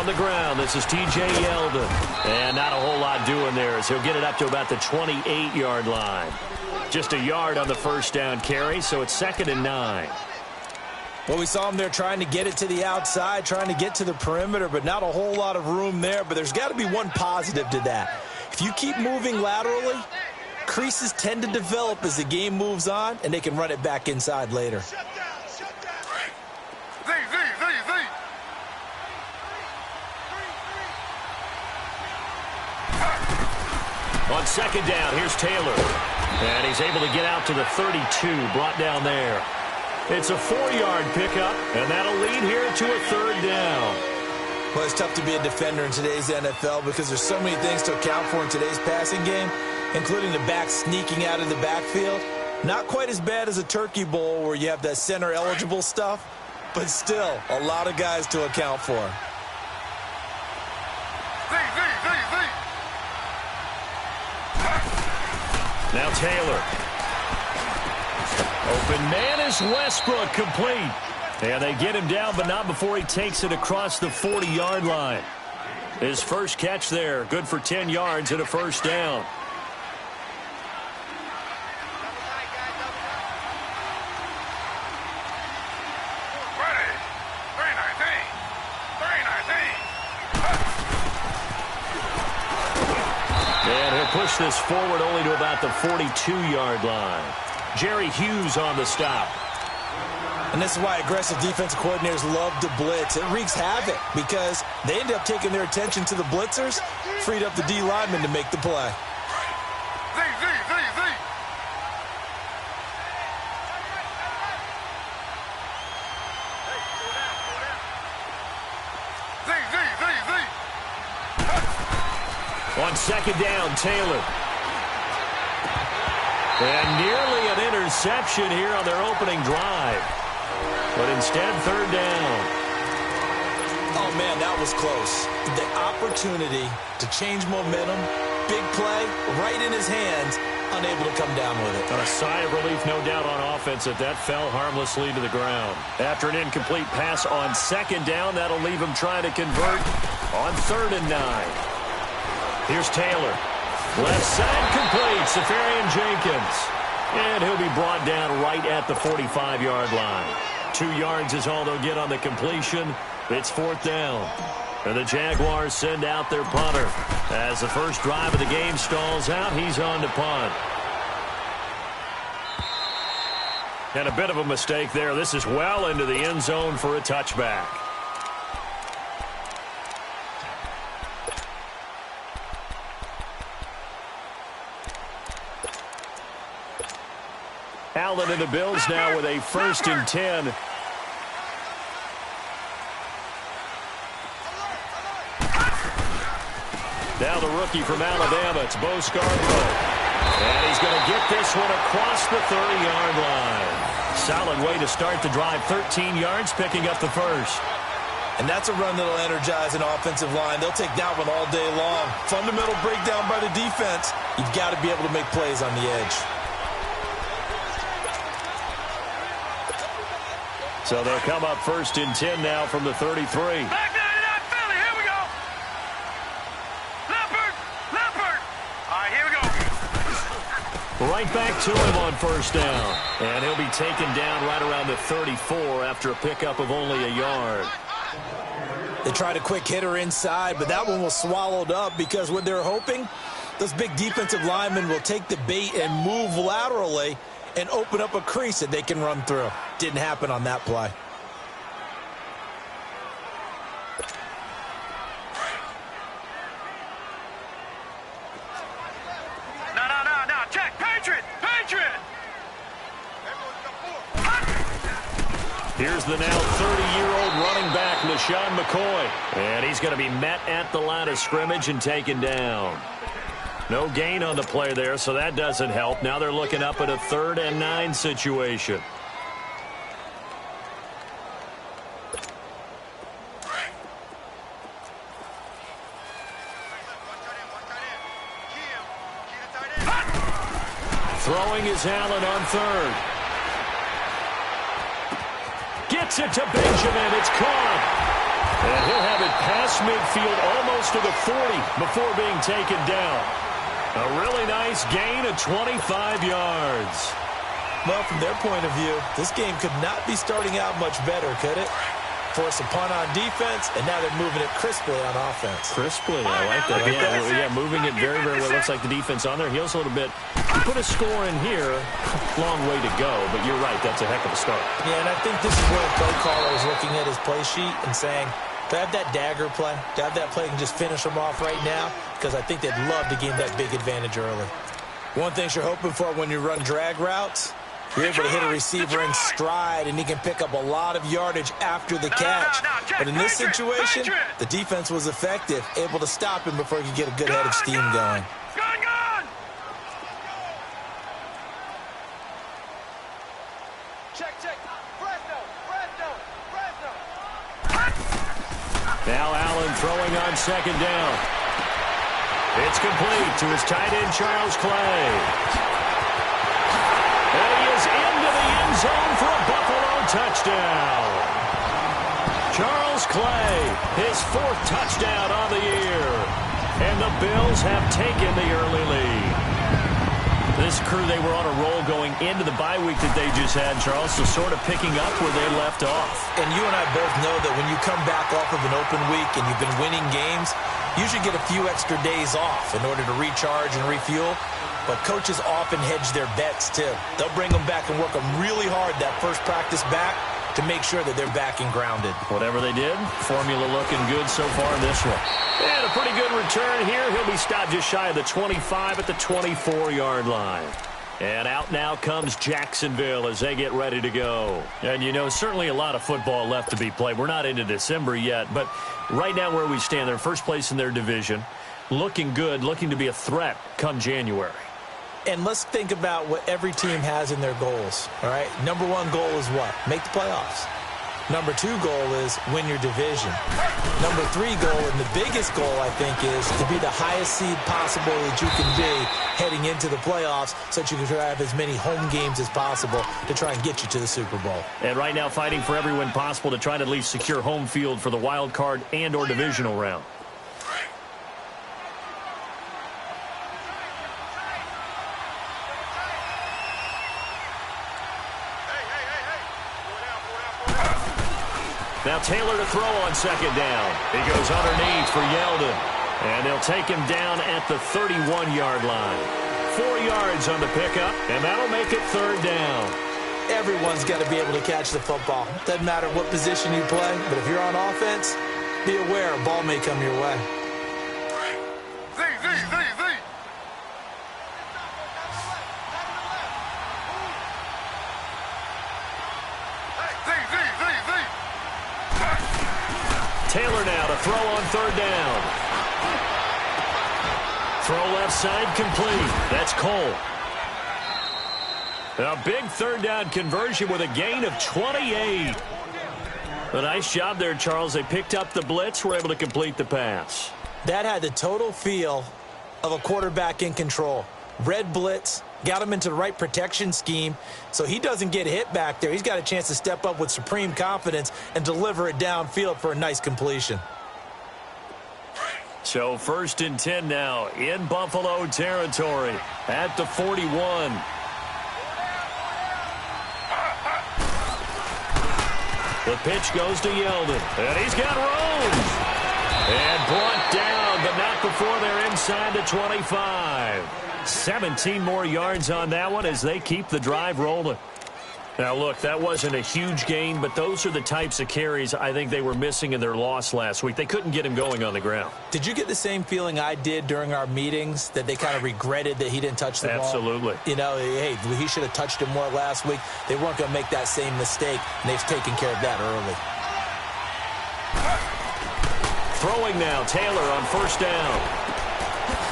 On the ground, this is T.J. Yeldon. And not a whole lot doing there as he'll get it up to about the 28-yard line. Just a yard on the first down carry, so it's 2nd and 9. Well, we saw him there trying to get it to the outside, trying to get to the perimeter, but not a whole lot of room there. But there's got to be one positive to that. If you keep moving laterally, creases tend to develop as the game moves on, and they can run it back inside later. On 2nd down, here's Taylor. And he's able to get out to the 32, brought down there. It's a 4-yard pickup, and that'll lead here to a 3rd down. Well, it's tough to be a defender in today's NFL because there's so many things to account for in today's passing game, including the back sneaking out of the backfield. Not quite as bad as a turkey bowl where you have that center-eligible stuff, but still a lot of guys to account for. Now Taylor. Open man is Westbrook, complete. And they get him down, but not before he takes it across the 40-yard line. His first catch there, good for 10 yards and a first down. And he'll push this forward only to about the 42-yard line. Jerry Hughes on the stop. And this is why aggressive defensive coordinators love to blitz. It wreaks havoc because they end up taking their attention to the blitzers, freed up the D lineman to make the play. On 2nd down, Taylor. And nearly an interception here on their opening drive. But instead, 3rd down. Oh, man, that was close. The opportunity to change momentum, big play, right in his hands, unable to come down with it. And a sigh of relief, no doubt, on offense that fell harmlessly to the ground. After an incomplete pass on 2nd down, that'll leave him trying to convert on 3rd and 9. Here's Taylor. Left side complete. Safarian Jenkins. And he'll be brought down right at the 45-yard line. 2 yards is all they'll get on the completion. It's 4th down. And the Jaguars send out their punter. As the first drive of the game stalls out, he's on to punt. And a bit of a mistake there. This is well into the end zone for a touchback. Allen and the Bills now with a 1st and 10. Now the rookie from Alabama, it's Bo Scarborough. And he's going to get this one across the 30-yard line. Solid way to start the drive, 13 yards, picking up the first. And that's a run that'll energize an offensive line. They'll take that one all day long. Fundamental breakdown by the defense. You've got to be able to make plays on the edge. So they'll come up 1st and 10 now from the 33. Back down to that Philly. Here we go. Leopard. All right, here we go. Right back to him on 1st down. And he'll be taken down right around the 34 after a pickup of only a yard. They tried a quick hitter inside, but that one was swallowed up because what they're hoping, those big defensive linemen will take the bait and move laterally and open up a crease that they can run through. Didn't happen on that play. No. Check. Patriot. Here's the now 30-year-old running back, LaShawn McCoy. And he's going to be met at the line of scrimmage and taken down. No gain on the play there, so that doesn't help. Now they're looking up at a 3rd and 9 situation. Throwing is Allen on 3rd. Gets it to Benjamin. It's caught. And he'll have it past midfield almost to the 40 before being taken down. A really nice gain of 25 yards. Well, from their point of view, this game could not be starting out much better, could it? Force a punt on defense, and now they're moving it crisply on offense. Crisply, I like that. Yeah, moving it very, very well. Looks like the defense on their heels a little bit. You put a score in here, long way to go, but you're right, that's a heck of a start. Yeah, and I think this is where the play caller is looking at his play sheet and saying, to have that dagger play, to have that play and just finish them off right now, because I think they'd love to gain that big advantage early. One thing you're hoping for when you run drag routes, you're able to hit a receiver in stride, and he can pick up a lot of yardage after the catch. But in this situation, the defense was effective, able to stop him before he could get a good head of steam going. Now Allen throwing on second down. It's complete to his tight end, Charles Clay. And he is into the end zone for a Buffalo touchdown. Charles Clay, his 4th touchdown on the year. And the Bills have taken the early lead. This crew, they were on a roll going into the bye week that they just had, Charles, so sort of picking up where they left off. And you and I both know that when you come back off of an open week and you've been winning games, you should get a few extra days off in order to recharge and refuel. But coaches often hedge their bets, too. They'll bring them back and work them really hard that first practice back to make sure that they're back and grounded. Whatever they did, formula looking good so far in this one. And a pretty good return here. He'll be stopped just shy of the 25 at the 24-yard line. And out now comes Jacksonville as they get ready to go. And, you know, certainly a lot of football left to be played. We're not into December yet, but right now where we stand, they're first place in their division. Looking good, looking to be a threat come January. And let's think about what every team has in their goals, all right? Number 1 goal is what? Make the playoffs. Number 2 goal is win your division. Number 3 goal, and the biggest goal, I think, is to be the highest seed possible that you can be heading into the playoffs so that you can have as many home games as possible to try and get you to the Super Bowl. And right now fighting for every win possible to try to at least secure home field for the wild card and or divisional round. Now Taylor to throw on second down. He goes underneath for Yeldon. And they'll take him down at the 31-yard line. 4 yards on the pickup, and that'll make it 3rd down. Everyone's got to be able to catch the football. Doesn't matter what position you play, but if you're on offense, be aware a ball may come your way. Taylor now to throw on 3rd down. Throw left side complete. That's Cole. A big 3rd down conversion with a gain of 28. A nice job there, Charles. They picked up the blitz, were able to complete the pass. That had the total feel of a quarterback in control. Red blitz, got him into the right protection scheme, so he doesn't get hit back there. He's got a chance to step up with supreme confidence and deliver it downfield for a nice completion. So 1st and 10 now in Buffalo territory at the 41. The pitch goes to Yeldon, and he's got room. And brought down, but not before they're inside the 25. 17 more yards on that one as they keep the drive rolling. Now, look, that wasn't a huge gain, but those are the types of carries I think they were missing in their loss last week. They couldn't get him going on the ground. Did you get the same feeling I did during our meetings, that they kind of regretted that he didn't touch the ball? Absolutely. You know, hey, he should have touched him more last week. They weren't going to make that same mistake, and they've taken care of that early. Throwing now, Taylor on 1st down.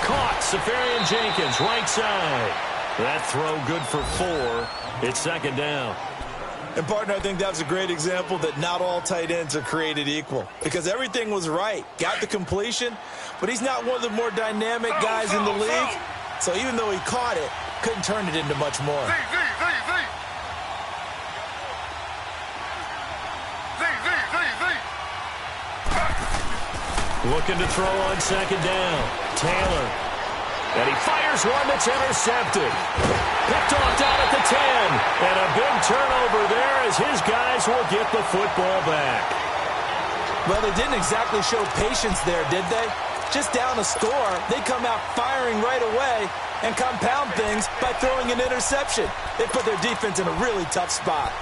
Caught, Safarian Jenkins, right side. That throw good for 4. It's 2nd down. And, partner, I think that was a great example that not all tight ends are created equal, because everything was right. Got the completion, but he's not one of the more dynamic guys in the league. So even though he caught it, couldn't turn it into much more. Looking to throw on second down. Taylor. And he fires one that's intercepted. Picked off down at the 10. And a big turnover there as his guys will get the football back. Well, they didn't exactly show patience there, did they? Just down a score, they come out firing right away and compound things by throwing an interception. They put their defense in a really tough spot.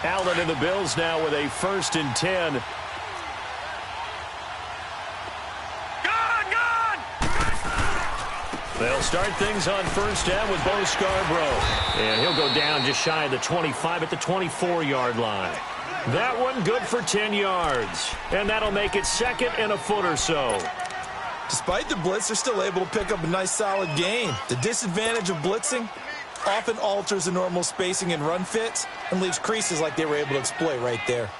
Allen and the Bills now with a 1st and 10. They'll start things on 1st down with Bo Scarborough. And he'll go down just shy of the 25 at the 24-yard line. That one good for 10 yards. And that'll make it 2nd and a foot or so. Despite the blitz, they're still able to pick up a nice solid gain. The disadvantage of blitzing often alters the normal spacing and run fits and leaves creases like they were able to exploit right there.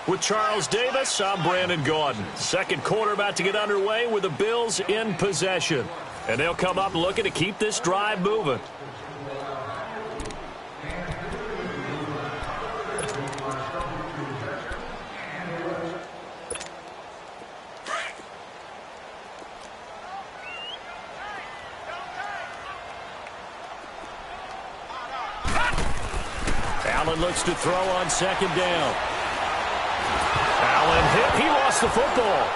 With Charles Davis, I'm Brandon Gaudin. Second quarter about to get underway with the Bills in possession. And they'll come up looking to keep this drive moving. Allen looks to throw on second down. Allen hit. He lost the football.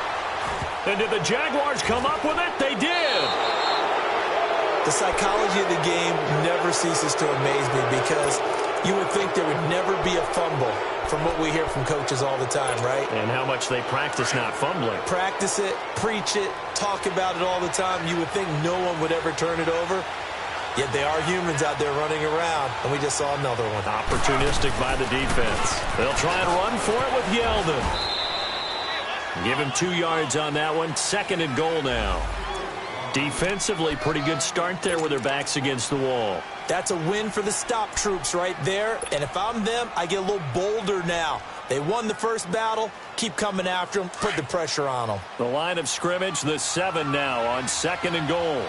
And did the Jaguars come up with it? They did. The psychology of the game never ceases to amaze me because you would think there would never be a fumble from what we hear from coaches all the time, right? And how much they practice not fumbling. Practice it, preach it, talk about it all the time. You would think no one would ever turn it over. Yet they are humans out there running around, and we just saw another one. Opportunistic by the defense. They'll try and run for it with Yeldon. Give him 2 yards on that one. 2nd and goal now. Defensively, pretty good start there with their backs against the wall. That's a win for the stop troops right there. And if I'm them, I get a little bolder now. They won the first battle. Keep coming after them. Put the pressure on them. The line of scrimmage, the 7 now on 2nd and goal.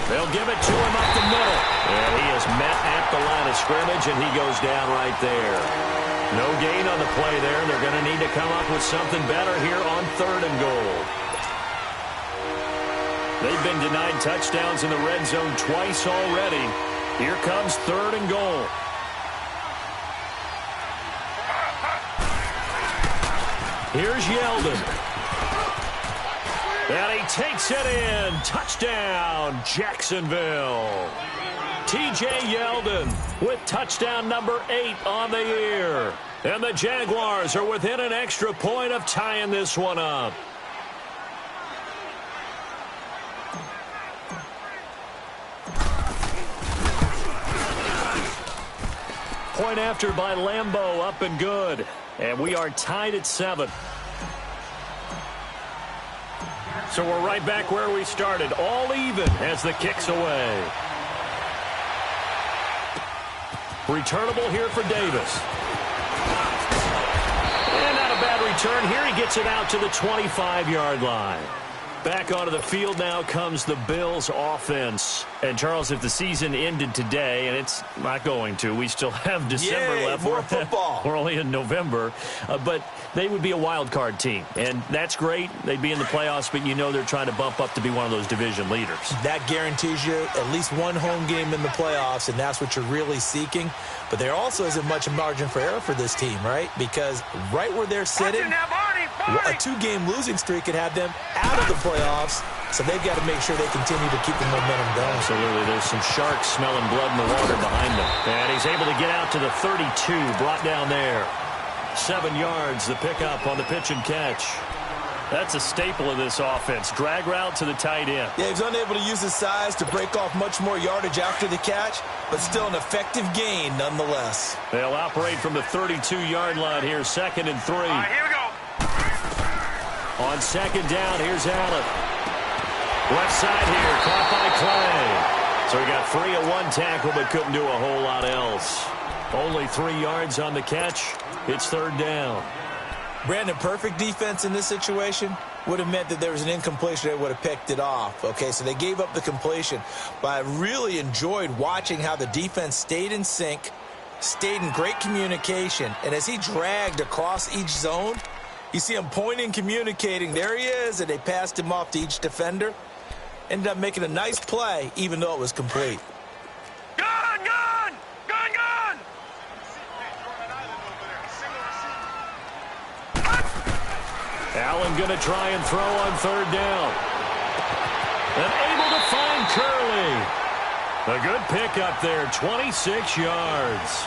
They'll give it to him up the middle. And he is met at the line of scrimmage, and he goes down right there. No gain on the play there. They're going to need to come up with something better here on 3rd and goal. They've been denied touchdowns in the red zone twice already. Here comes 3rd and goal. Here's Yeldon. And he takes it in. Touchdown, Jacksonville. T.J. Yeldon with touchdown number 8 on the year. And the Jaguars are within an extra point of tying this one up. Point after by Lambeau, up and good. And we are tied at 7. So we're right back where we started, all even as the kick's away. Returnable here for Davis. And not a bad return here. He gets it out to the 25-yard line. Back onto the field now comes the Bills offense. And, Charles, if the season ended today, and it's not going to, we still have December left. More football. We're only in November. But they would be a wild card team. And that's great. They'd be in the playoffs, but you know they're trying to bump up to be one of those division leaders. That guarantees you at least one home game in the playoffs, and that's what you're really seeking. But there also isn't much margin for error for this team, right? Because right where they're sitting, a 2-game losing streak could have them out of the playoffs, so they've got to make sure they continue to keep the momentum going. Absolutely. There's some sharks smelling blood in the water behind them. And he's able to get out to the 32, brought down there. 7 yards, the pickup on the pitch and catch. That's a staple of this offense. Drag route to the tight end. Yeah, he's unable to use his size to break off much more yardage after the catch, but still an effective gain nonetheless. They'll operate from the 32-yard line here, 2nd and 3. All right, here we go. On 2nd down, here's Allen. Left side here, caught by Clay. So he got free of 1 tackle, but couldn't do a whole lot else. Only 3 yards on the catch. It's 3rd down. Brandon, perfect defense in this situation would have meant that there was an incompletion. They would have picked it off. Okay, so they gave up the completion. But I really enjoyed watching how the defense stayed in sync, stayed in great communication. And as he dragged across each zone, you see him pointing, communicating. There he is, and they passed him off to each defender. Ended up making a nice play, even though it was complete. Gun, gun! Gun, gun! Allen going to try and throw on third down. And able to find Curley. A good pickup there, 26 yards.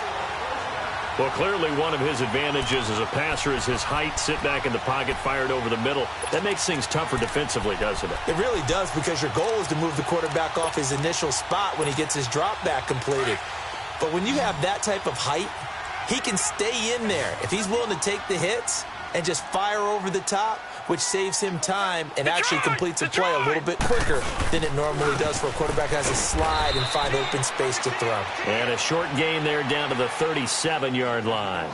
Well, clearly one of his advantages as a passer is his height. Sit back in the pocket, fired over the middle. That makes things tougher defensively, doesn't it? It really does, because your goal is to move the quarterback off his initial spot when he gets his drop back completed. But when you have that type of height, he can stay in there. If he's willing to take the hits and just fire over the top, which saves him time and actually completes a play a little bit quicker than it normally does for a quarterback who has to slide and find open space to throw. And a short gain there down to the 37-yard line.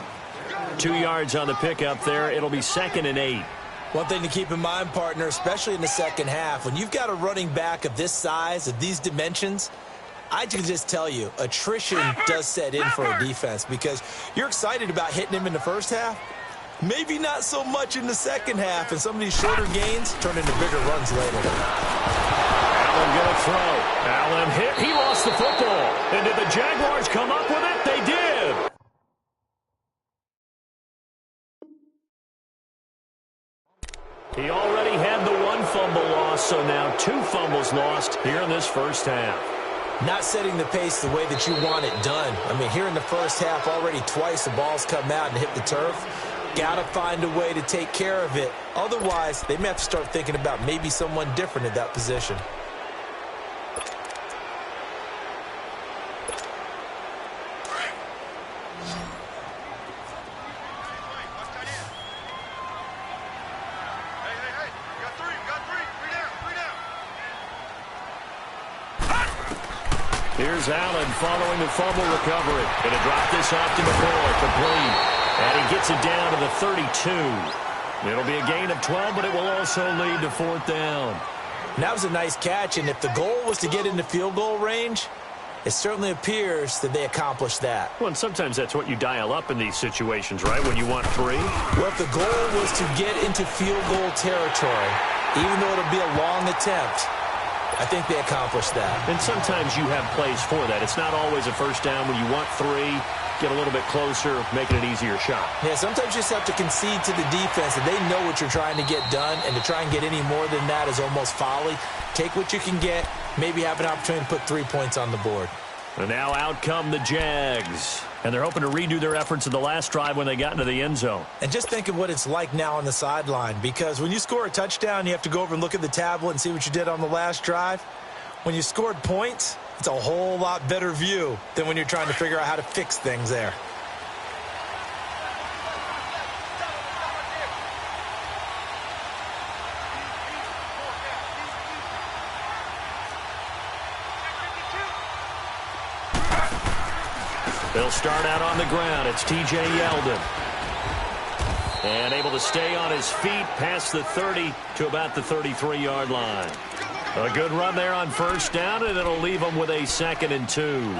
2 yards on the pickup there. It'll be 2nd and 8. One thing to keep in mind, partner, especially in the second half, when you've got a running back of this size, of these dimensions, I can just tell you, attrition does set in for a defense, because you're excited about hitting him in the first half. Maybe not so much in the second half, and some of these shorter gains turn into bigger runs later. Allen going to throw. Allen hit. He lost the football. And did the Jaguars come up with it? They did. He already had the 1 fumble loss, so now 2 fumbles lost here in this first half. Not setting the pace the way that you want it done. I mean, here in the first half, already twice the ball's come out and hit the turf. Got to find a way to take care of it. Otherwise, they may have to start thinking about maybe someone different at that position. Here's Allen following the fumble recovery. Going to drop this off to McCoy, complete. And he gets it down to the 32. It'll be a gain of 12, but it will also lead to 4th down. And that was a nice catch, and if the goal was to get into field goal range, it certainly appears that they accomplished that. Well, and sometimes that's what you dial up in these situations, right, when you want 3? Well, if the goal was to get into field goal territory, even though it'll be a long attempt, I think they accomplished that. And sometimes you have plays for that. It's not always a first down when you want 3. Get a little bit closer, making it an easier shot. Yeah, sometimes you just have to concede to the defense that they know what you're trying to get done, and to try and get any more than that is almost folly. Take what you can get, maybe have an opportunity to put 3 points on the board. And now out come the Jags. And they're hoping to redo their efforts in the last drive when they got into the end zone. And just think of what it's like now on the sideline, because when you score a touchdown, you have to go over and look at the tablet and see what you did on the last drive. When you scored points, it's a whole lot better view than when you're trying to figure out how to fix things there. They'll start out on the ground. It's T.J. Yeldon. And able to stay on his feet past the 30 to about the 33-yard line. A good run there on first down, and it'll leave them with a 2nd and 2.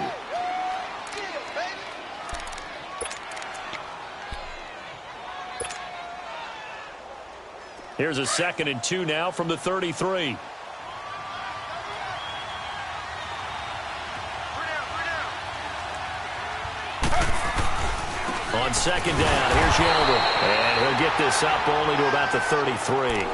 Here's a 2nd and 2 now from the 33. On 2nd down, here's Yeldon. And he'll get this up only to about the 33.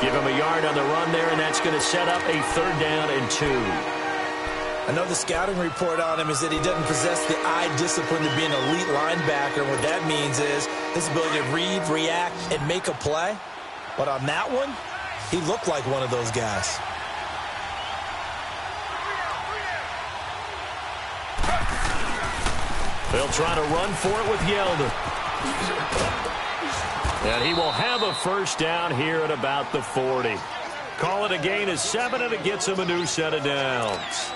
Give him a yard on the run there, and that's going to set up a 3rd down and 2. I know the scouting report on him is that he doesn't possess the eye discipline to be an elite linebacker. What that means is his ability to read, react, and make a play. But on that one, he looked like one of those guys. They'll try to run for it with Yeldon. And he will have a first down here at about the 40. Call it a gain of 7, and it gets him a new set of downs.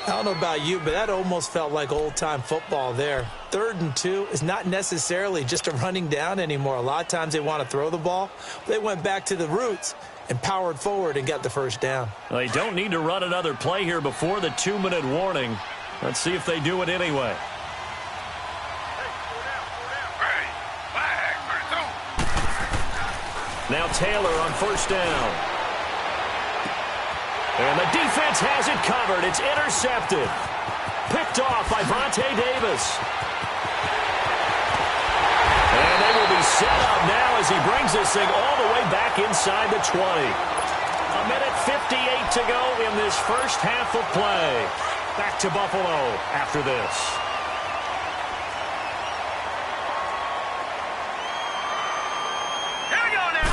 I don't know about you, but that almost felt like old-time football there. 3rd and 2 is not necessarily just a running down anymore. A lot of times they want to throw the ball. They went back to the roots and powered forward and got the first down. Well, they don't need to run another play here before the 2-minute warning. Let's see if they do it anyway. Now Taylor on 1st down. And the defense has it covered. It's intercepted. Picked off by Vontae Davis. And they will be set up now as he brings this thing all the way back inside the 20. 1:58 to go in this first half of play. Back to Buffalo after this. Here we go now.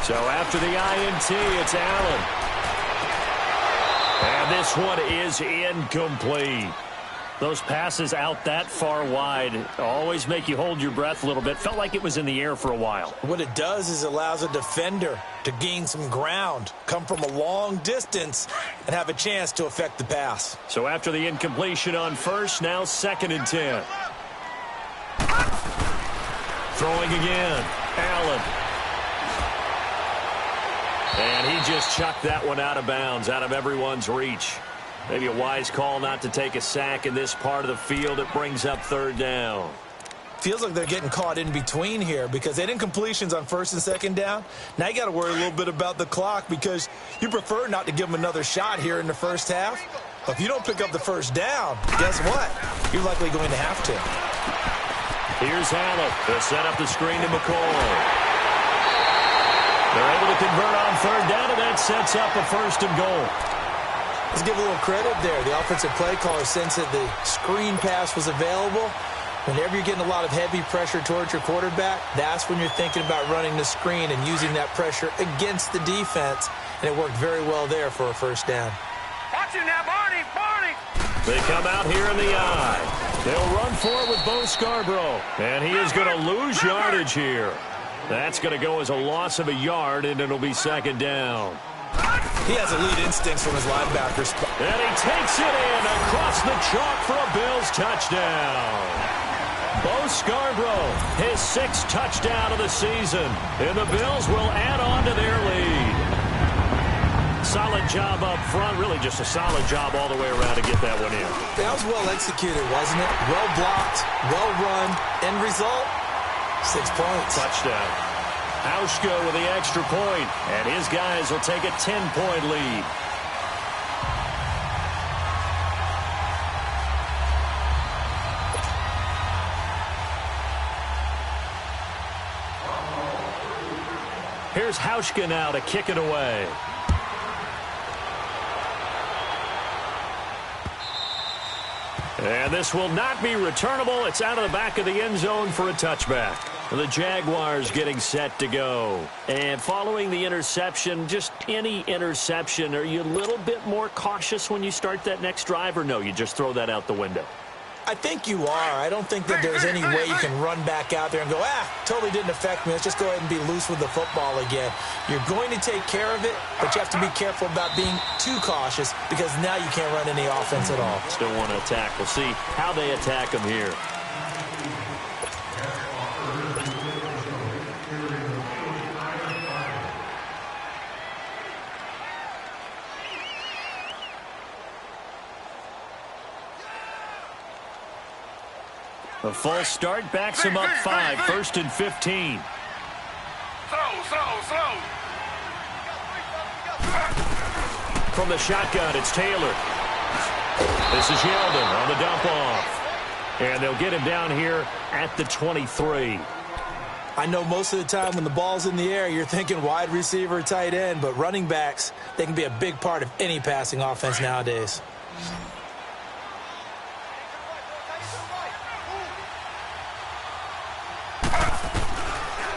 So after the INT, it's Allen. And this one is incomplete. Those passes out that far wide always make you hold your breath a little bit. Felt like it was in the air for a while. What it does is allows a defender to gain some ground, come from a long distance, and have a chance to affect the pass. So after the incompletion on 1st, now 2nd and 10. Throwing again. Allen. And he just chucked that one out of bounds, out of everyone's reach. Maybe a wise call not to take a sack in this part of the field. It brings up 3rd down. Feels like they're getting caught in between here because they did incompletions on 1st and 2nd down. Now you got to worry a little bit about the clock because you prefer not to give them another shot here in the first half. But if you don't pick up the 1st down, guess what? You're likely going to have to. Here's Allen. They'll set up the screen to McCoy. They're able to convert on 3rd down, and that sets up a 1st and goal. Let's give a little credit there. The offensive play caller sensed that the screen pass was available. Whenever you're getting a lot of heavy pressure towards your quarterback, that's when you're thinking about running the screen and using that pressure against the defense. And it worked very well there for a 1st down. Watch it now, Barney, Barney. They come out here in the eye. They'll run for it with Bo Scarborough. And he is going to lose yardage here. That's going to go as a loss of a yard, and it'll be 2nd down. He has elite instincts from his linebackers. And he takes it in across the chalk for a Bills touchdown. Bo Scarborough, his 6th touchdown of the season. And the Bills will add on to their lead. Solid job up front. Really just a solid job all the way around to get that one in. That was well executed, wasn't it? Well blocked, well run. End result, 6 points. Touchdown. Hauschka with the extra point, and his guys will take a 10-point lead. Here's Hauschka now to kick it away. And this will not be returnable. It's out of the back of the end zone for a touchback. The Jaguars getting set to go. And following the interception, just any interception, are you a little bit more cautious when you start that next drive, or no, you just throw that out the window? I think you are. I don't think that there's any way you can run back out there and go, totally didn't affect me. Let's just go ahead and be loose with the football again. You're going to take care of it, but you have to be careful about being too cautious because now you can't run any offense at all. Still want to attack. We'll see how they attack them here. A false start backs him up 5, 1st and 15. Slow. From the shotgun, it's Taylor. This is Yeldon on the dump off. And they'll get him down here at the 23. I know most of the time when the ball's in the air, you're thinking wide receiver, tight end, but running backs, they can be a big part of any passing offense nowadays.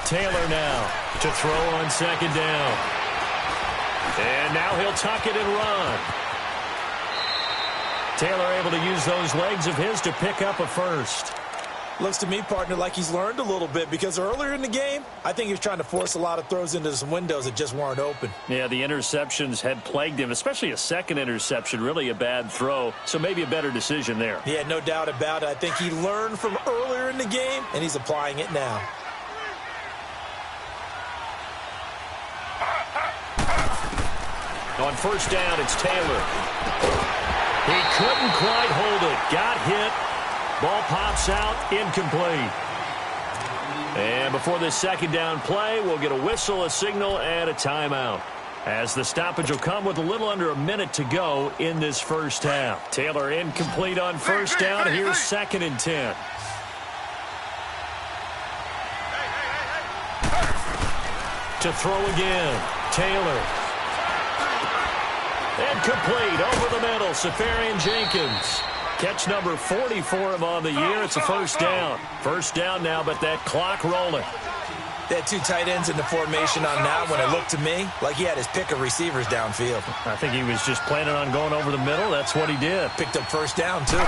Taylor now to throw on 2nd down. And now he'll tuck it and run. Taylor able to use those legs of his to pick up a 1st. Looks to me, partner, like he's learned a little bit, because earlier in the game, I think he was trying to force a lot of throws into some windows that just weren't open. Yeah, the interceptions had plagued him, especially a second interception, really a bad throw, so maybe a better decision there. Yeah, no doubt about it. I think he learned from earlier in the game, and he's applying it now. On first down, it's Taylor. He couldn't quite hold it. Got hit. Ball pops out, incomplete. And before this second down play, we'll get a whistle, a signal, and a timeout, as the stoppage will come with a little under a minute to go in this first half. Taylor incomplete on first down. Here's 2nd and 10. To throw again, Taylor. Incomplete over the middle, Seferian-Jenkins. Catch number 40 for him on the year. It's a first down. First down now, but that clock rolling. They had 2 tight ends in the formation on that one. It looked to me like he had his pick of receivers downfield. I think he was just planning on going over the middle. That's what he did. Picked up first down, too.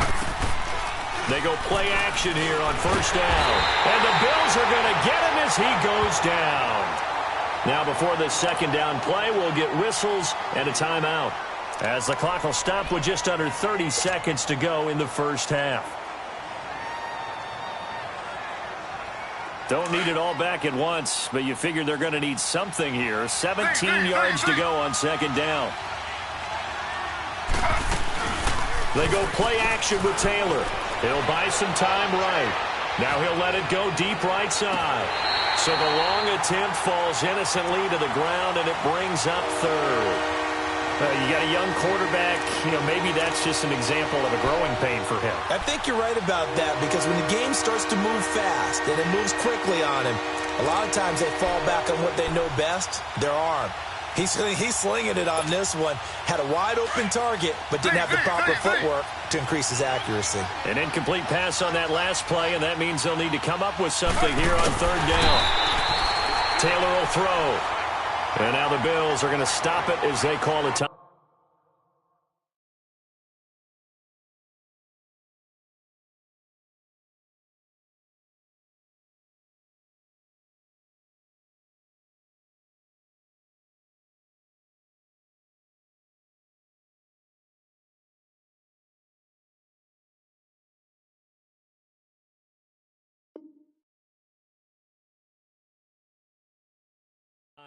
They go play action here on first down. And the Bills are going to get him as he goes down. Now before this second down play, we'll get whistles and a timeout, as the clock will stop with just under 30 seconds to go in the first half. Don't need it all back at once, but you figure they're going to need something here. 17 yards to go on second down. They go play action with Taylor. He'll buy some time right. Now he'll let it go deep right side. So the long attempt falls innocently to the ground, and it brings up third. You got a young quarterback. Maybe that's just an example of a growing pain for him. I think you're right about that, because when the game starts to move fast and it moves quickly on him, a lot of times they fall back on what they know best, their arm. He's slinging it on this one. Had a wide-open target, but didn't have the proper footwork to increase his accuracy. An incomplete pass on that last play, and that means they'll need to come up with something here on third down. Taylor will throw. And now the Bills are going to stop it as they call it time.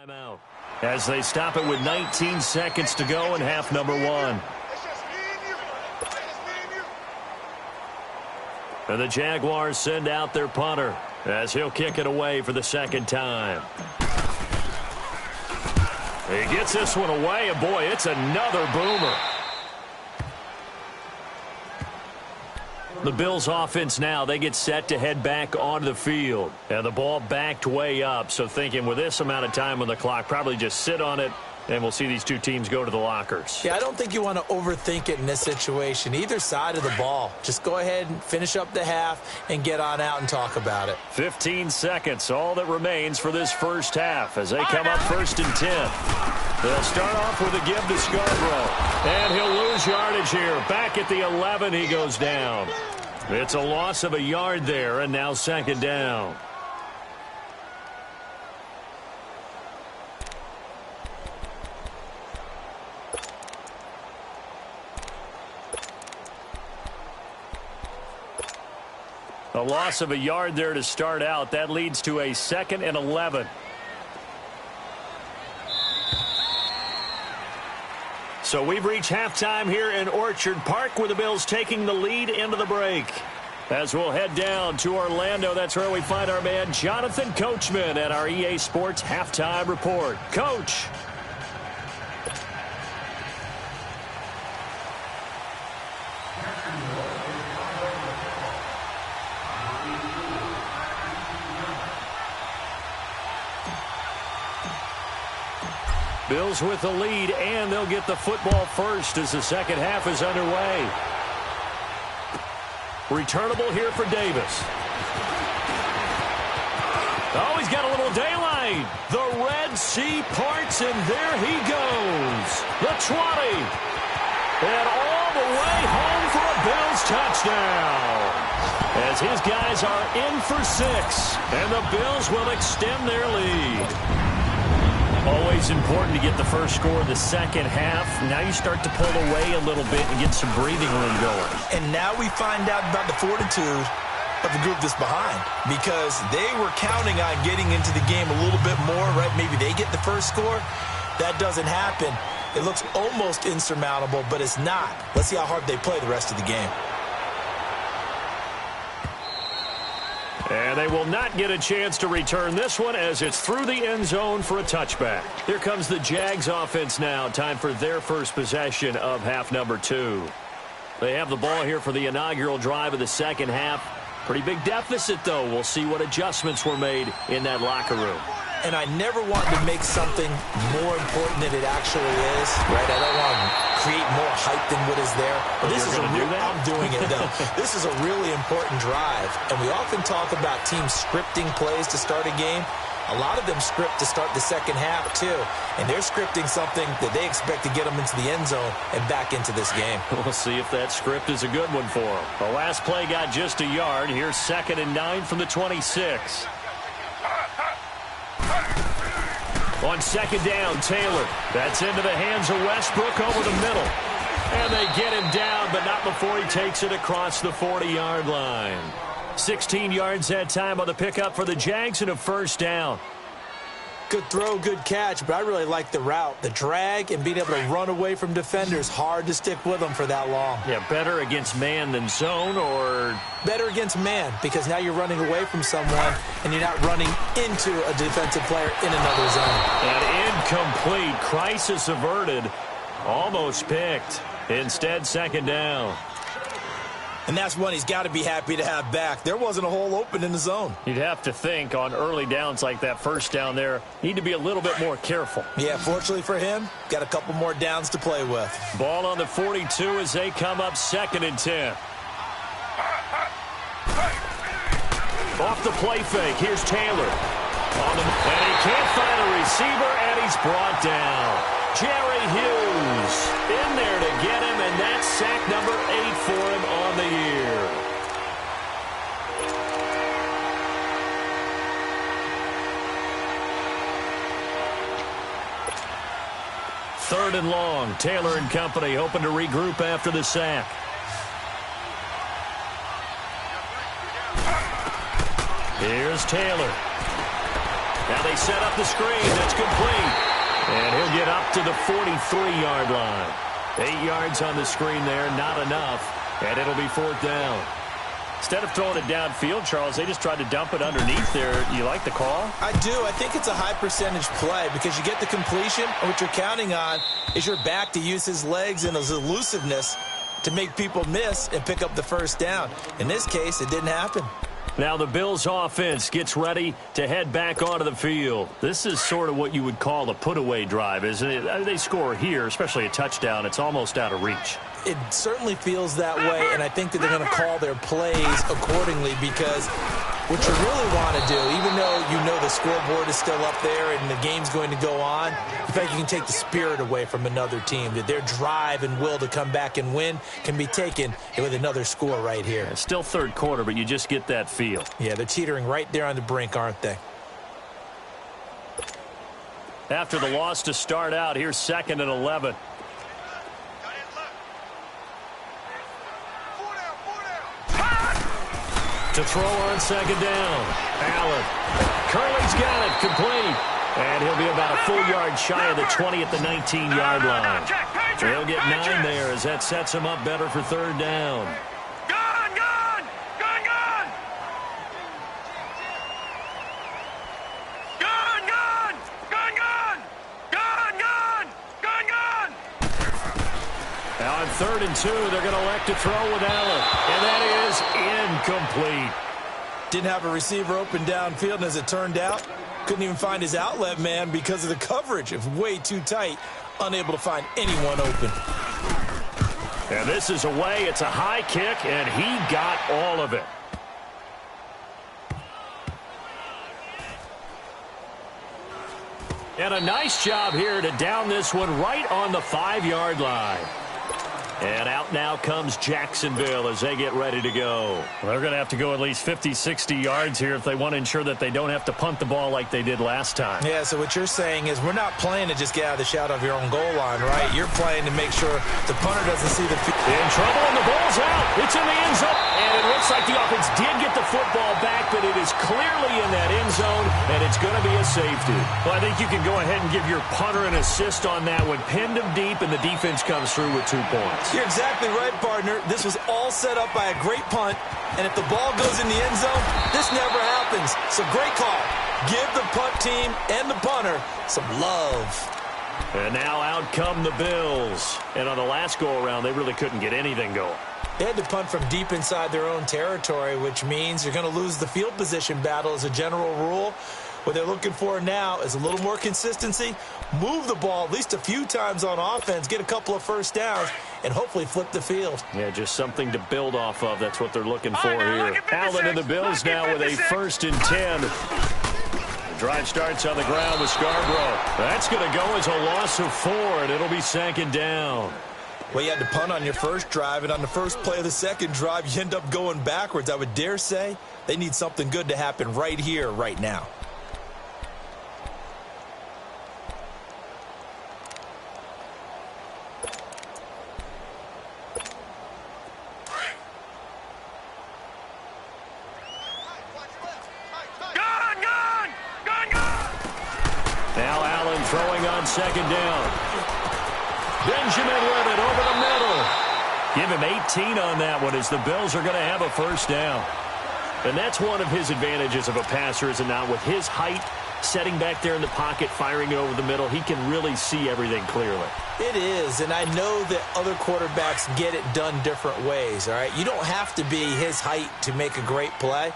Timeout as they stop it with 19 seconds to go in half number 1. And the Jaguars send out their punter as he'll kick it away for the second time. He gets this one away, and boy, it's another boomer. The Bills offense now, they get set to head back onto the field. And the ball backed way up, so thinking with this amount of time on the clock, probably just sit on it, and we'll see these two teams go to the lockers. Yeah, I don't think you want to overthink it in this situation. Either side of the ball. Just go ahead and finish up the half and get on out and talk about it. 15 seconds, all that remains for this first half as they come up 1st and 10. They'll start off with a give to Scarborough. And he'll lose yardage here. Back at the 11, he goes down. It's a loss of a yard there, and now second down. A loss of a yard there to start out. That leads to a 2nd and 11. So we've reached halftime here in Orchard Park, where the Bills taking the lead into the break. As we'll head down to Orlando, that's where we find our man Jonathan Coachman at our EA Sports Halftime Report. Coach. Bills with the lead, and they'll get the football first as the second half is underway. Returnable here for Davis. Oh, he's got a little daylight. The Red Sea parts, and there he goes. The 20. And all the way home for a Bills touchdown. as his guys are in for 6, and the Bills will extend their lead. Always important to get the first score of the second half. Now you start to pull away a little bit and get some breathing room going. And now we find out about the fortitude of the group that's behind, because they were counting on getting into the game a little bit more, right? Maybe they get the first score. That doesn't happen. It looks almost insurmountable, but it's not. Let's see how hard they play the rest of the game. And they will not get a chance to return this one as it's through the end zone for a touchback. Here comes the Jags offense now. Time for their first possession of half number 2. They have the ball here for the inaugural drive of the second half. Pretty big deficit, though. We'll see what adjustments were made in that locker room. And I never want to make something more important than it actually is, right? I don't want to create more hype than what is there. But this is I'm doing it, though. This is a really important drive. And we often talk about teams scripting plays to start a game. A lot of them script to start the second half, too. And they're scripting something that they expect to get them into the end zone and back into this game. We'll see if that script is a good one for them. The last play got just a yard. Here's 2nd and 9 from the 26. On 2nd down, Taylor. That's into the hands of Westbrook over the middle. And they get him down, but not before he takes it across the 40-yard line. 16 yards that time on the pickup for the Jags and a first down. Good throw, good catch, but I really like the route. The drag and being able to run away from defenders. Hard to stick with them for that long. Yeah, better against man than zone, or? Better against man, because now you're running away from someone and you're not running into a defensive player in another zone. And incomplete. Crisis averted. Almost picked. Instead, 2nd down. And that's one he's got to be happy to have back. There wasn't a hole open in the zone. You'd have to think on early downs like that first down there, need to be a little bit more careful. Yeah, fortunately for him, got a couple more downs to play with. Ball on the 42 as they come up 2nd and 10. Off the play fake, here's Taylor. And he can't find a receiver, and he's brought down. Jerry Hughes in there to get him, and that's sack number 8 for him on the year. Third and long. Taylor and company hoping to regroup after the sack. Here's Taylor. Now they set up the screen. That's complete. And he'll get up to the 43-yard line. 8 yards on the screen there, not enough. And it'll be 4th down. Instead of throwing it downfield, Charles, they just tried to dump it underneath there. You like the call? I do. I think it's a high-percentage play because you get the completion, and what you're counting on is your back to use his legs and his elusiveness to make people miss and pick up the first down. In this case, it didn't happen. Now the Bills offense gets ready to head back onto the field. This is sort of what you would call a put-away drive, isn't it? They score here, especially a touchdown. It's almost out of reach. It certainly feels that way, and I think that they're going to call their plays accordingly because what you really want to do, even though you know the scoreboard is still up there and the game's going to go on, in fact, you can take the spirit away from another team, that their drive and will to come back and win can be taken with another score right here. It's still third quarter, but you just get that feel. Yeah, they're teetering right there on the brink, aren't they? After the loss to start out, here's 2nd and 11. To throw on 2nd down. Allen. Curley's got it. Complete. And he'll be about a full yard shy of the 20 at the 19-yard line. He'll get 9 there as that sets him up better for 3rd down. Gun! Gun! Gun! Gun! Gun! Gun! Gun! Gun! Gun! Gun! Gun! Gun! Now on 3rd and 2, they're going to elect to throw with Allen. And that is incomplete. Didn't have a receiver open downfield, and as it turned out, couldn't even find his outlet man because of the coverage. It was way too tight, unable to find anyone open. And this is away. It's a high kick, and he got all of it. And a nice job here to down this one right on the 5-yard line. And out now comes Jacksonville as they get ready to go. Well, they're going to have to go at least 50, 60 yards here if they want to ensure that they don't have to punt the ball like they did last time. Yeah, so what you're saying is we're not playing to just get out of the shadow of your own goal line, right? You're playing to make sure the punter doesn't see the field. In trouble, and the ball's out. It's in the end zone. And it looks like the offense did get the football back, but it is clearly in that end zone, and it's going to be a safety. Well, I think you can go ahead and give your punter an assist on that one. Pinned him deep, and the defense comes through with 2 points. You're exactly right, partner. This was all set up by a great punt, and if the ball goes in the end zone, this never happens. So great call. Give the punt team and the punter some love. And now out come the Bills. And on the last go-around, they really couldn't get anything going. They had to punt from deep inside their own territory, which means you're going to lose the field position battle as a general rule. What they're looking for now is a little more consistency, move the ball at least a few times on offense, get a couple of first downs, and hopefully flip the field. Yeah, just something to build off of. That's what they're looking for here. Allen and the Bills now with a 1st and 10. The drive starts on the ground with Scarborough. That's going to go as a loss of 4, and it'll be 2nd down. Well, you had to punt on your first drive, and on the first play of the second drive, you end up going backwards. I would dare say they need something good to happen right here, right now. Now Allen throwing on 2nd down. Benjamin with it over the middle. Give him 18 on that one as the Bills are going to have a 1st down. And that's one of his advantages of a passer, is it not? With his height, setting back there in the pocket, firing it over the middle, he can really see everything clearly. It is, and I know that other quarterbacks get it done different ways, all right? You don't have to be his height to make a great play.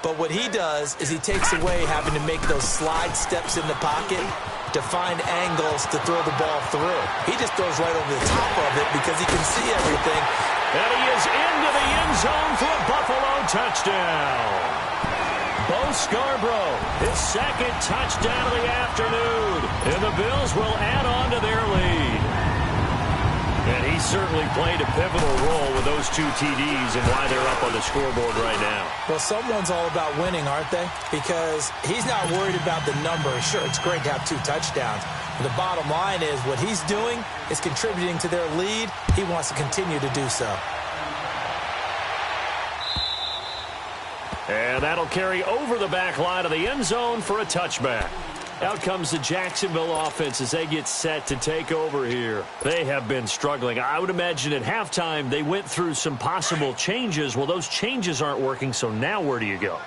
But what he does is he takes away having to make those slide steps in the pocket to find angles to throw the ball through. He just throws right over the top of it because he can see everything. And he is into the end zone for a Buffalo touchdown. Bo Scarborough, his 2nd touchdown of the afternoon. And the Bills will add on to their lead. And he certainly played a pivotal role with those 2 TDs and why they're up on the scoreboard right now. Well, someone's all about winning, aren't they? Because he's not worried about the number. Sure, it's great to have 2 touchdowns. But the bottom line is what he's doing is contributing to their lead. He wants to continue to do so. And that'll carry over the back line of the end zone for a touchback. Out comes the Jacksonville offense as they get set to take over here. They have been struggling. I would imagine at halftime they went through some possible changes. Well, those changes aren't working, so now where do you go?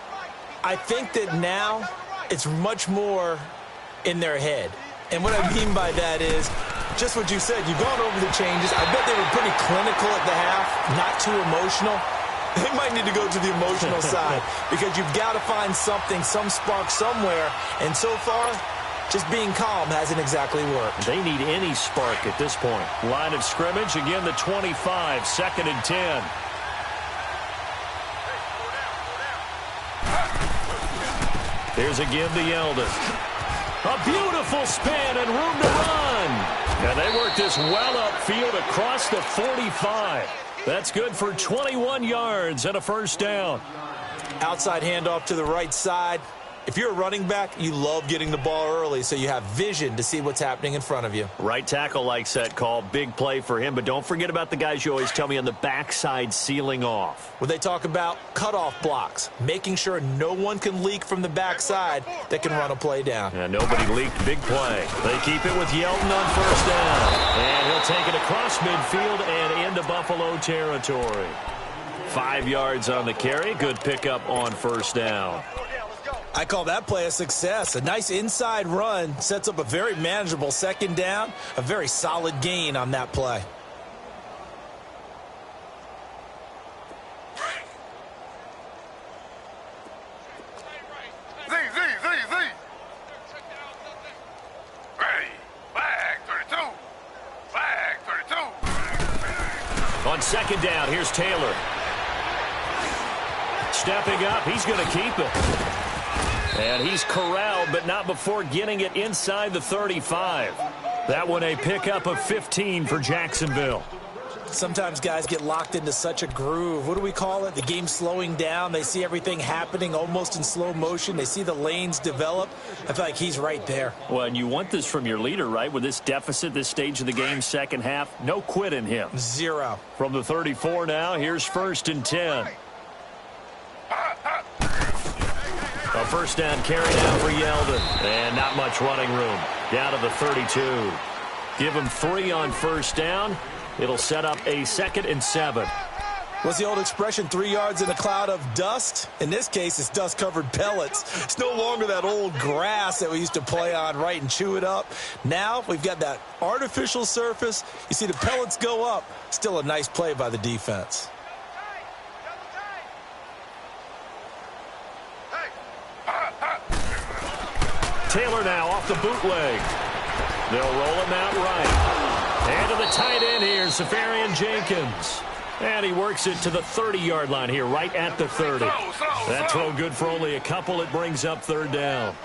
I think that now it's much more in their head. And what I mean by that is just what you said. You've gone over the changes. I bet they were pretty clinical at the half, not too emotional. They might need to go to the emotional side because you've got to find something, some spark somewhere. And so far, just being calm hasn't exactly worked. They need any spark at this point. Line of scrimmage, again the 25, 2nd and 10. Here's again the eldest. A beautiful spin and room to run. And they work this well upfield across the 45. That's good for 21 yards and a 1st down. Outside handoff to the right side. If you're a running back, you love getting the ball early so you have vision to see what's happening in front of you. Right tackle likes that call. Big play for him. But don't forget about the guys you always tell me on the backside sealing off. When they talk about cutoff blocks, making sure no one can leak from the backside that can run a play down. Yeah, nobody leaked. Big play. They keep it with Yelton on 1st down. And he'll take it across midfield and into Buffalo territory. 5 yards on the carry. Good pickup on 1st down. I call that play a success. A nice inside run sets up a very manageable 2nd down. A very solid gain on that play. Z. Ready. Flag 32. Flag 32. On 2nd down, here's Taylor. Stepping up, he's going to keep it. And he's corralled, but not before getting it inside the 35. That one a pickup of 15 for Jacksonville. Sometimes guys get locked into such a groove. What do we call it? The game slowing down. They see everything happening almost in slow motion. They see the lanes develop. I feel like he's right there. Well, and you want this from your leader, right? With this deficit, this stage of the game, second half, no quit in him. Zero. From the 34 now, here's 1st and 10. A first down carry down for Yeldon. And not much running room. Down to the 32. Give him 3 on first down. It'll set up a 2nd and 7. What's the old expression, 3 yards in a cloud of dust? In this case, it's dust-covered pellets. It's no longer that old grass that we used to play on, right, and chew it up. Now we've got that artificial surface. You see the pellets go up. Still a nice play by the defense. Taylor now off the bootleg. They'll roll him out right. And to the tight end here, Safarian Jenkins. And he works it to the 30-yard line here, right at the 30. That throw good for only a couple. It brings up 3rd down.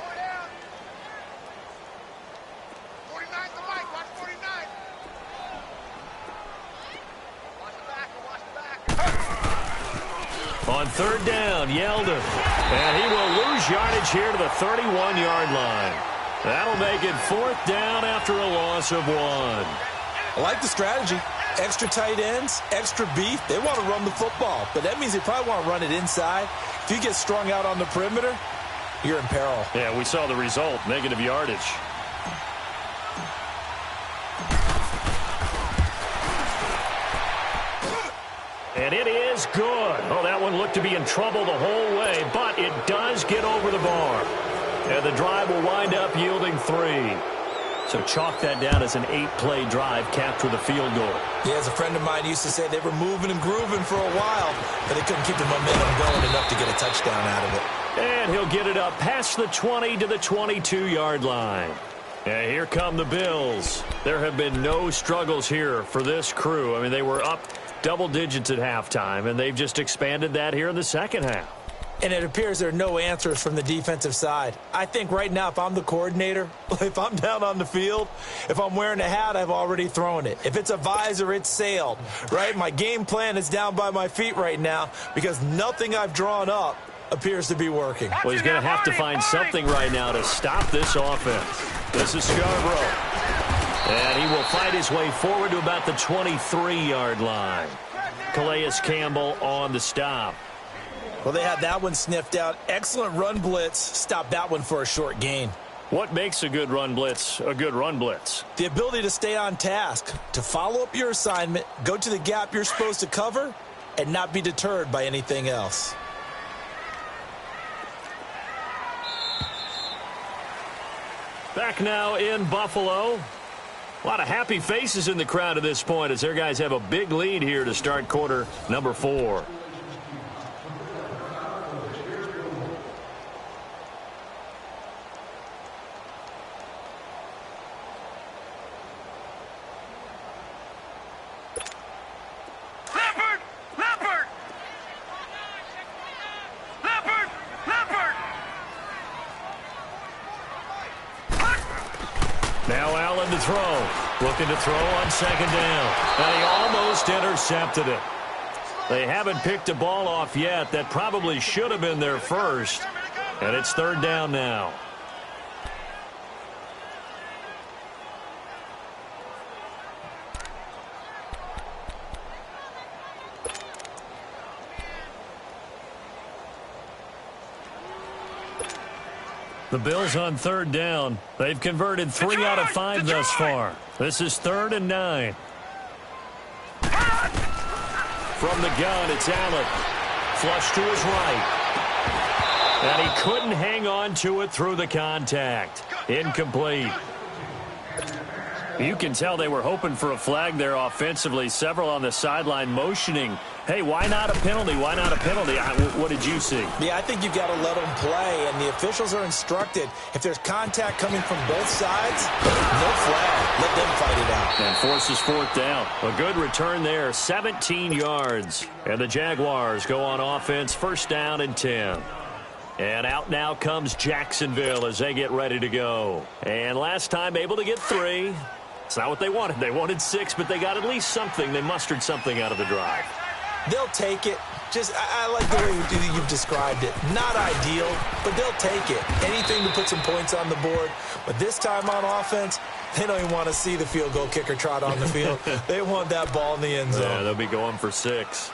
On 3rd down, Yeldon. And he will lose yardage here to the 31-yard line. That'll make it 4th down after a loss of 1. I like the strategy. Extra tight ends, extra beef. They want to run the football, but that means they probably want to run it inside. If you get strung out on the perimeter, you're in peril. Yeah, we saw the result, negative yardage. And it is good. Oh, that one looked to be in trouble the whole way, but it does get over the bar. And the drive will wind up yielding 3. So chalk that down as an 8-play drive, capped with a field goal. Yeah, as a friend of mine used to say, they were moving and grooving for a while, but they couldn't keep the momentum going enough to get a touchdown out of it. And he'll get it up past the 20 to the 22-yard line. And here come the Bills. There have been no struggles here for this crew. I mean, they were up double digits at halftime, and they've just expanded that here in the second half. And it appears there are no answers from the defensive side. I think right now, if I'm the coordinator, if I'm down on the field, if I'm wearing a hat, I've already thrown it. If it's a visor, it's sailed, right? My game plan is down by my feet right now because nothing I've drawn up appears to be working. Well, he's going to have to find something right now to stop this offense. This is Scarborough. And he will fight his way forward to about the 23-yard line. Calais Campbell on the stop. Well, they had that one sniffed out. Excellent run blitz. Stopped that one for a short gain. What makes a good run blitz a good run blitz? The ability to stay on task, to follow up your assignment, go to the gap you're supposed to cover, and not be deterred by anything else. Back now in Buffalo. A lot of happy faces in the crowd at this point as their guys have a big lead here to start quarter number 4. Looking to throw on second down. And he almost intercepted it. They haven't picked a ball off yet. That probably should have been their first. And it's 3rd down now. The Bills on 3rd down. They've converted 3 out of 5 thus far. This is 3rd and 9. From the gun, it's Allen. Flush to his right. And he couldn't hang on to it through the contact. Incomplete. You can tell they were hoping for a flag there offensively. Several on the sideline motioning. Hey, why not a penalty? Why not a penalty? What did you see? Yeah, I think you've got to let them play, and the officials are instructed. If there's contact coming from both sides, no flag. Let them fight it out. And forces 4th down. A good return there, 17 yards. And the Jaguars go on offense, 1st down and 10. And out now comes Jacksonville as they get ready to go. And last time able to get 3. It's not what they wanted. They wanted 6, but they got at least something. They mustered something out of the drive. They'll take it. I like the way you've described it. Not ideal, but they'll take it. Anything to put some points on the board. But this time on offense, they don't even want to see the field goal kicker trot on the field. They want that ball in the end zone. Yeah, they'll be going for 6.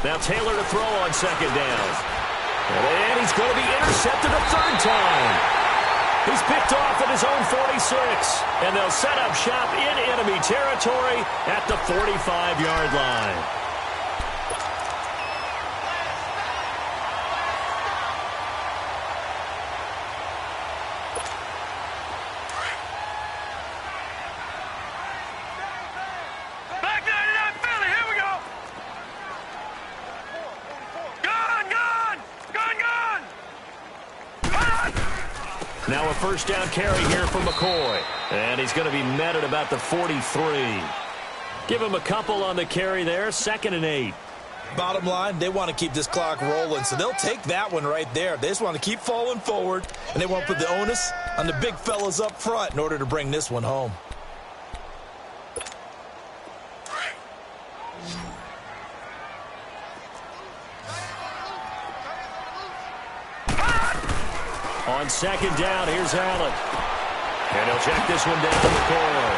Now Taylor to throw on 2nd down. And he's going to be intercepted a 3rd time. He's picked off at his own 46. And they'll set up shop in enemy territory at the 45-yard line. Now a 1st down carry here for McCoy. And he's going to be met at about the 43. Give him a couple on the carry there. 2nd and 8. Bottom line, they want to keep this clock rolling, so they'll take that one right there. They just want to keep falling forward, and they won't put the onus on the big fellas up front in order to bring this one home. On 2nd down, here's Allen. And he'll check this one down to McCoy.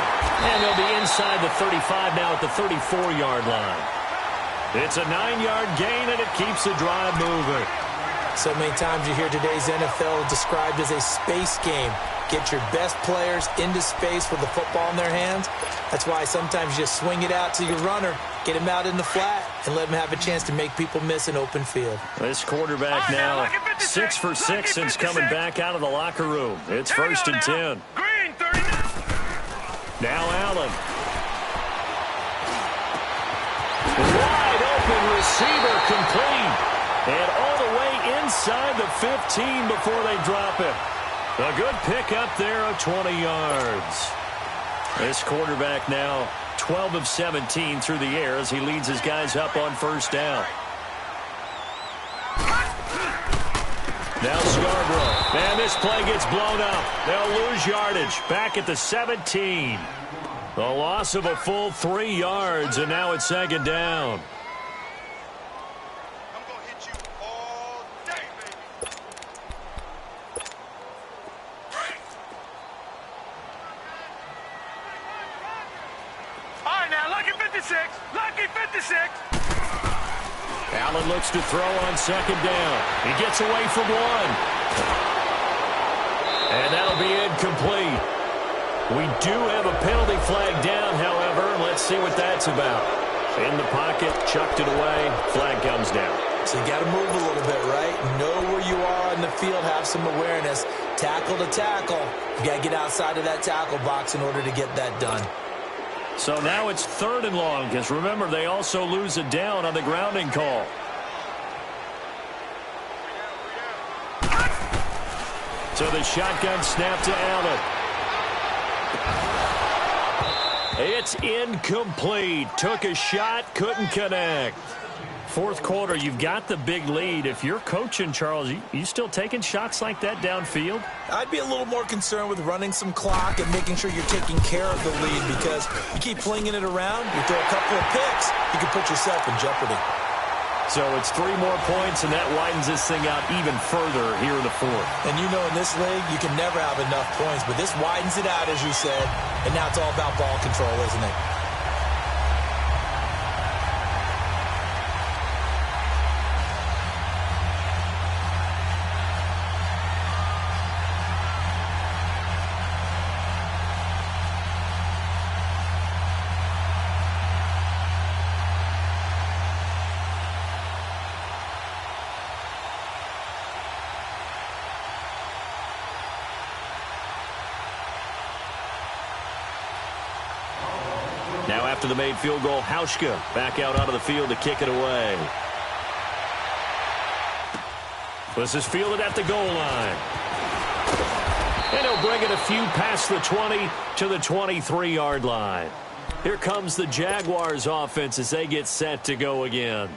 And they'll be inside the 35 now at the 34-yard line. It's a 9-yard gain, and it keeps the drive moving. So many times you hear today's NFL described as a space game. Get your best players into space with the football in their hands. That's why sometimes you just swing it out to your runner, get him out in the flat, and let him have a chance to make people miss an open field. This quarterback now 6 for 6 since coming back out of the locker room. It's 1st and 10. Now Allen. Wide open receiver complete. And all the way inside the 15 before they drop it. A good pickup there of 20 yards. This quarterback now 12 of 17 through the air as he leads his guys up on 1st down. Now Scarborough. And this play gets blown up. They'll lose yardage. Back at the 17. The loss of a full 3 yards, and now it's 2nd down. Allen looks to throw on 2nd down. He gets away from 1. And that'll be incomplete. We do have a penalty flag down, however. Let's see what that's about. In the pocket, chucked it away. Flag comes down. So you got to move a little bit, right? Know where you are on the field, have some awareness. Tackle to tackle. You got to get outside of that tackle box in order to get that done. So now it's 3rd and long, because remember, they also lose a down on the grounding call. So the shotgun snap to Allen. It's incomplete. Took a shot, couldn't connect. 4th quarter, you've got the big lead. If you're coaching, Charles, you still taking shots like that downfield? I'd be a little more concerned with running some clock and making sure you're taking care of the lead, because you keep flinging it around, you throw a couple of picks, you can put yourself in jeopardy. So it's 3 more points, and that widens this thing out even further here in the 4th. And you know in this league, you can never have enough points, but this widens it out, as you said, and now it's all about ball control, isn't it? Now after the made field goal, Hauschka back out onto the field to kick it away. This is fielded at the goal line. And he'll bring it a few past the 20 to the 23-yard line. Here comes the Jaguars offense as they get set to go again.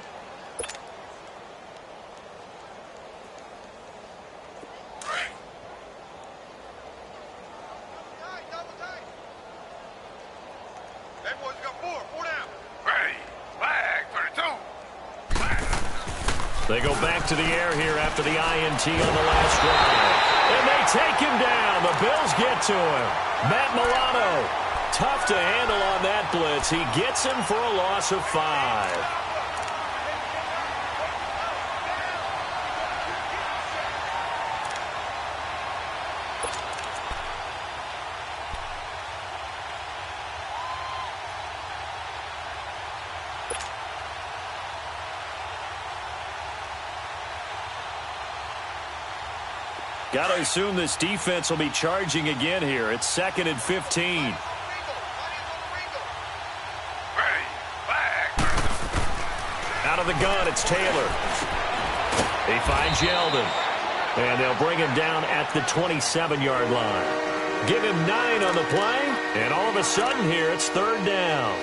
They go back to the air here after the INT on the last drive. And they take him down. The Bills get to him. Matt Milano, tough to handle on that blitz. He gets him for a loss of 5. Got to assume this defense will be charging again here. It's 2nd and 15. Out of the gun, it's Taylor. He finds Yeldon. And they'll bring him down at the 27-yard line. Give him 9 on the play, and all of a sudden here, it's 3rd down.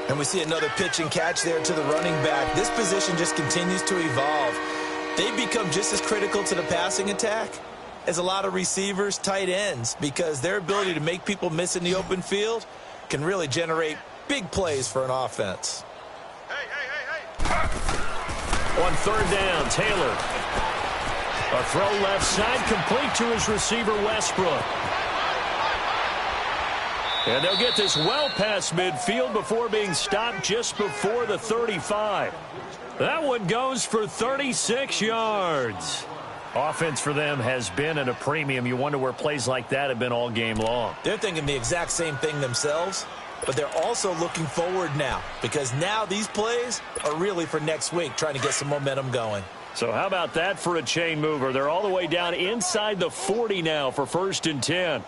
And we see another pitch and catch there to the running back. This position just continues to evolve. They become just as critical to the passing attack as a lot of receivers, tight ends, because their ability to make people miss in the open field can really generate big plays for an offense. On 3rd down, Taylor. A throw left side, complete to his receiver, Westbrook. And they'll get this well past midfield before being stopped just before the 35. That one goes for 36 yards. Offense for them has been at a premium. You wonder where plays like that have been all game long. They're thinking the exact same thing themselves, but they're also looking forward now because now these plays are really for next week, trying to get some momentum going. So how about that for a chain mover? They're all the way down inside the 40 now for 1st and 10.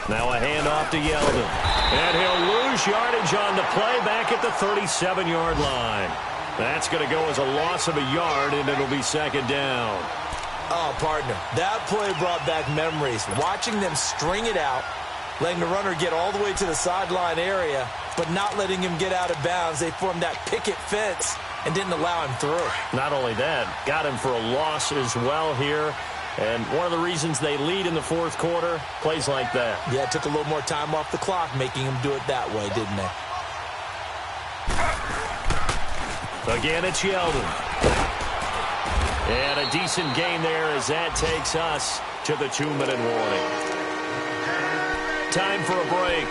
Now a handoff to Yeldon. And he'll lose yardage on the play back at the 37-yard line. That's going to go as a loss of a yard, and it'll be 2nd down. Oh, partner, that play brought back memories. Watching them string it out, letting the runner get all the way to the sideline area, but not letting him get out of bounds. They formed that picket fence and didn't allow him through. Not only that, got him for a loss as well here. And one of the reasons they lead in the 4th quarter, plays like that. Yeah, it took a little more time off the clock, making him do it that way, didn't they? Again, it's Yeldon. And a decent gain there as that takes us to the 2-minute warning. Time for a break.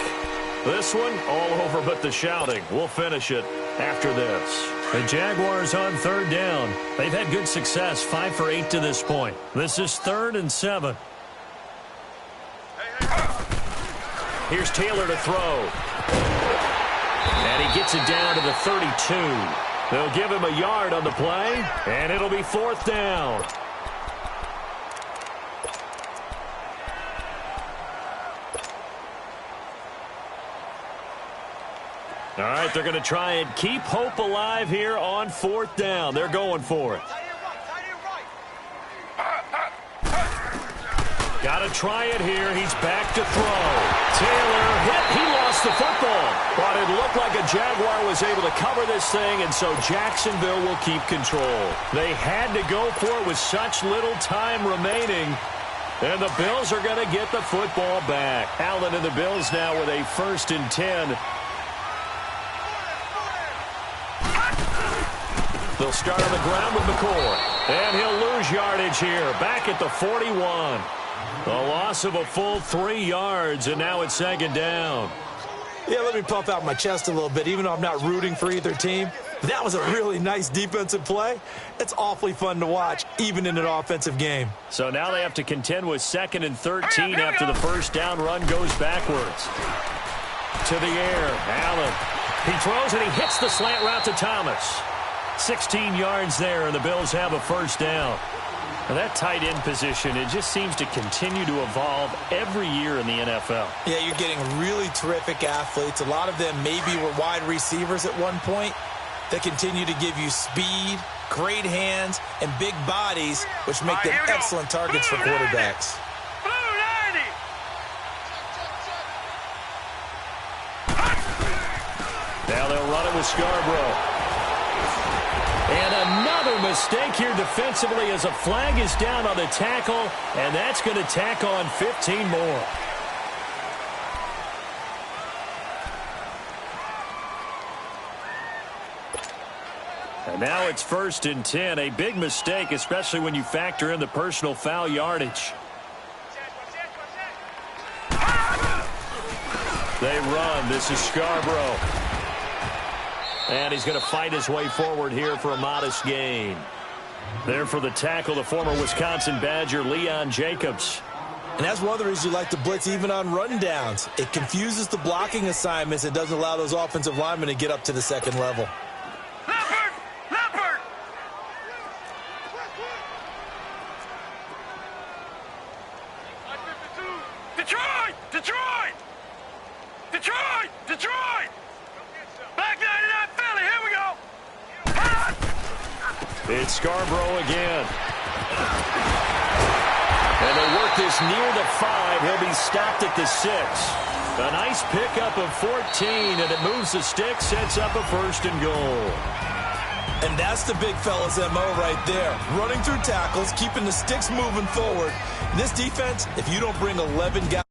This one, all over but the shouting. We'll finish it after this. The Jaguars on 3rd down. They've had good success, 5 for 8 to this point. This is 3rd and 7. Here's Taylor to throw. And he gets it down to the 32. They'll give him a yard on the play, and it'll be 4th down. All right, they're going to try and keep hope alive here on 4th down. They're going for it. Got to try it here. He's back to throw. Taylor hit. He lost the football. But it looked like a Jaguar was able to cover this thing, and so Jacksonville will keep control. They had to go for it with such little time remaining. And the Bills are going to get the football back. Allen and the Bills now with a 1st and 10. They'll start on the ground with McCoy. And he'll lose yardage here. Back at the 41. A loss of a full 3 yards, and now it's 2nd down. Yeah, let me puff out my chest a little bit, even though I'm not rooting for either team. That was a really nice defensive play. It's awfully fun to watch, even in an offensive game. So now they have to contend with 2nd and 13 after the 1st down run goes backwards. To the air, Allen. He throws and he hits the slant route to Thomas. 16 yards there, and the Bills have a 1st down. And that tight end position, it just seems to continue to evolve every year in the NFL. Yeah, you're getting really terrific athletes. A lot of them maybe were wide receivers at one point. They continue to give you speed, great hands, and big bodies, which make them excellent targets for quarterbacks. Now they'll run it with Scarborough. And another mistake here defensively as a flag is down on the tackle, and that's going to tack on 15 more. And now it's 1st and 10, a big mistake, especially when you factor in the personal foul yardage. They run. This is Scarborough. And he's going to fight his way forward here for a modest gain. There for the tackle, the former Wisconsin Badger, Leon Jacobs. And that's one of the reasons you like to blitz even on rundowns. It confuses the blocking assignments and doesn't allow those offensive linemen to get up to the second level. Detroit! Back 99 Philly, here we go! It's Scarborough again. And they work this near the 5. He'll be stopped at the 6. A nice pickup of 14, and it moves the stick, sets up a 1st and goal. And that's the big fella's MO right there. Running through tackles, keeping the sticks moving forward. In this defense, if you don't bring 11 guys